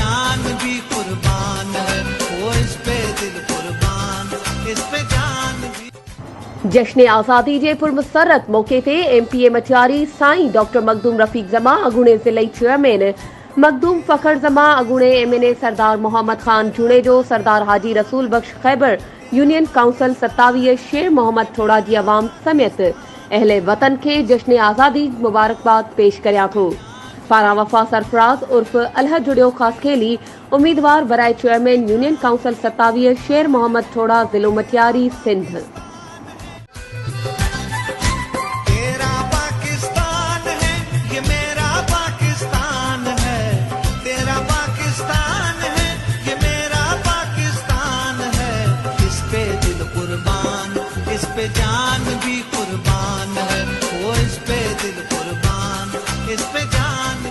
जान भी कुर्बान है, वो इस पे दिल कुर्बान, इस पे जान भी। जश्न आज़ादी जे पुरमसरत मौके ते MPA मटियारी साईं डॉक्टर मखदूम रफीक जमा अगूणे ज़िले चेयरमैन मखदूम फखर जमा अगूणे MNA सरदार मोहम्मद खान जुनेजो सरदार हाजी रसूल बख्श खैबर यूनियन काउंसिल 27 शेर मोहम्मद थोड़ा जी अवाम समेत अहले वतन के जश्न आज़ादी मुबारकबाद पेश करिया थो। पारा वफा सरफराज उर्फ अलह जुड़ियो खास खेली उम्मीदवार बराए चेयरमैन यूनियन काउंसिल 27 शेर मोहम्मद थोड़ा जिलो मटियारी सिंध। इस पे जान